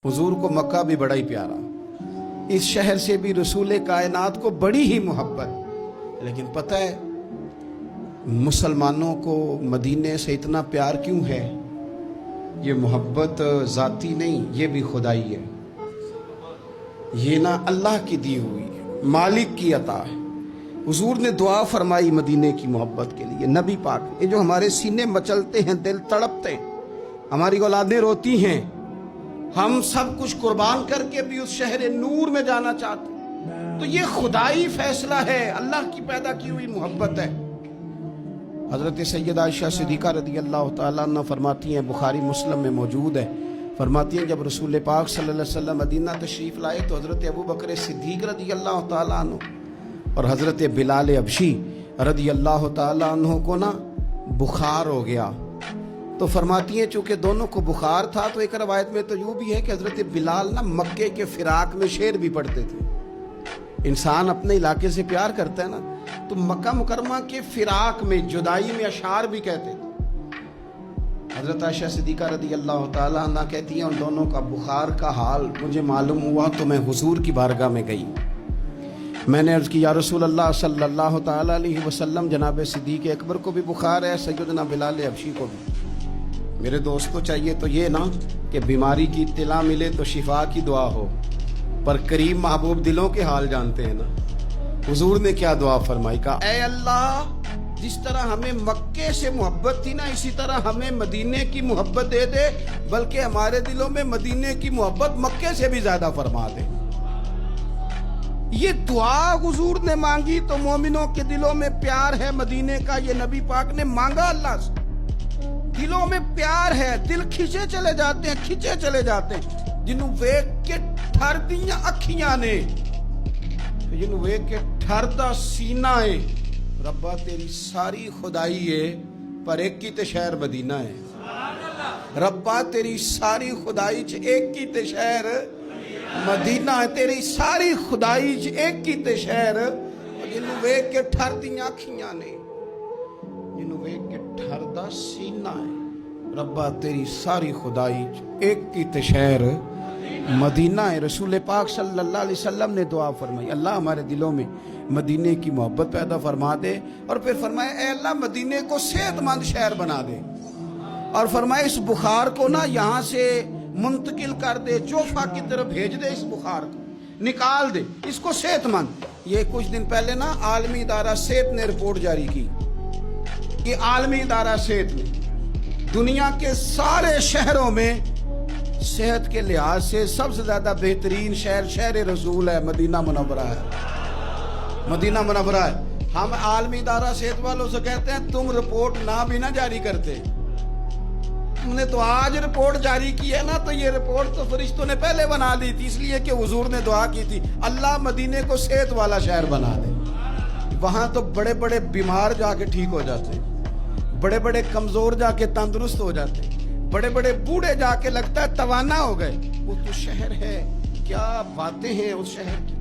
हुजूर को मक्का भी बड़ा ही प्यारा, इस शहर से भी रसूल कायनात को बड़ी ही मोहब्बत। लेकिन पता है मुसलमानों को मदीने से इतना प्यार क्यों है? ये मोहब्बत ज़ाती नहीं, ये भी खुदाई है। ये ना अल्लाह की दी हुई मालिक की अता है। हुजूर ने दुआ फरमाई मदीने की मोहब्बत के लिए। नबी पाक ये जो हमारे सीने मचलते हैं, दिल तड़पते हैं, हमारी औलादें रोती हैं, हम सब कुछ कुर्बान करके भी उस शहर नूर में जाना चाहते हैं, तो ये खुदाई फैसला है, अल्लाह की पैदा की हुई मोहब्बत है। हजरत सैयदा आयशा सिद्दीक़ा रज़ी अल्लाह तआला अन्हा फरमाती हैं, बुखारी मुस्लिम में मौजूद है, फरमाती हैं जब रसूल पाक सल्लल्लाहु अलैहि वसल्लम मदीना तशरीफ़ लाए तो हजरत अबू बकर सिद्दीक़ रज़ी अल्लाह तआला अन्हु और हजरत बिलाल हबशी रज़ी अल्लाह तआला अन्हु को ना बुखार हो गया। तो फरमाती हैं चूँकि दोनों को बुखार था, तो एक रवायत में तो यूँ भी है कि हजरत बिलाल ना मक्के के फिराक में शेर भी पढ़ते थे। इंसान अपने इलाके से प्यार करता है ना, तो मक्का मुकरमा के फिराक में जुदाई में अशार भी कहते थे। हजरत आयशा सिद्दीक़ा रज़ी अल्लाह तआला अन्हा कहती हैं उन दोनों का बुखार का हाल मुझे मालूम हुआ तो मैं हुजूर की बारगाह में गई। मैंने अर्ज़ की या रसूल अल्लाह सल्लल्लाहु तआला अलैहि वसल्लम जनाब सिद्दीक़ अकबर को भी बुखार है, सैयदना बिलाल हबशी को भी। मेरे दोस्त को चाहिए तो ये ना कि बीमारी की इत्तिला मिले तो शिफा की दुआ हो, पर करीम महबूब दिलों के हाल जानते हैं ना। हुजूर ने क्या दुआ फरमाई, कहा ऐ अल्लाह जिस तरह हमें मक्के से मोहब्बत थी ना, इसी तरह हमें मदीने की मोहब्बत दे दे, बल्कि हमारे दिलों में मदीने की मोहब्बत मक्के से भी ज्यादा फरमा दे। ये दुआ हुजूर ने मांगी तो मोमिनों के दिलों में प्यार है मदीने का, ये नबी पाक ने मांगा अल्लाह से। दिलों में प्यार है, दिल खिंचे चले जाते हैं, खिंचे चले जाते हैं। जिन्हों वेख के ठर दियां अखियां ने, जिन्हों वेख के ठरदा सीना है, रब्बा तेरी सारी खुदाई है पर एक की ते शहर मदीना है। रब्बा तेरी सारी खुदाई च एक की ते शहर मदीना है, तेरी सारी खुदाई च एक की ते शहर। जिन्हों वेख के ठर दियां अखियां ने, जिन्हों वेख के ठरदा सीना है, रब्बा तेरी सारी खुदाई एक की ते शहर मदीना है। रसूल पाक सल्लल्लाहु अलैहि वसल्लम ने दुआ फरमाई, अल्लाह हमारे दिलों में मदीने की मोहब्बत पैदा फरमा दे। और फिर फरमाए ऐ अल्लाह मदीने को सेहतमंद शहर बना दे, और फरमाए इस बुखार को ना यहाँ से मुंतकिल कर दे, जोफा की तरफ भेज दे, इस बुखार को निकाल दे, इसको सेहतमंद। ये कुछ दिन पहले ना आलमी इदारा सेहत ने रिपोर्ट जारी की कि आलमी इदारा सेहत ने दुनिया के सारे शहरों में सेहत के लिहाज से सबसे ज्यादा बेहतरीन शहर शहर रसूल है, मदीना मुनव्वरा है, मदीना मुनव्वरा है। हम आलमी इदारा सेहत वालों से कहते हैं तुम रिपोर्ट ना भी ना जारी करते, तुमने तो आज रिपोर्ट जारी की है ना, तो ये रिपोर्ट तो फरिश्तों ने पहले बना दी थी, इसलिए कि हुजूर ने दुआ की थी अल्लाह मदीने को सेहत वाला शहर बना दे। वहां तो बड़े बड़े बीमार जाके ठीक हो जाते, बड़े बड़े कमजोर जाके तंदुरुस्त हो जाते, बड़े बड़े बूढ़े जाके लगता है तवाना हो गए। वो तो शहर है, क्या बातें हैं उस शहर की।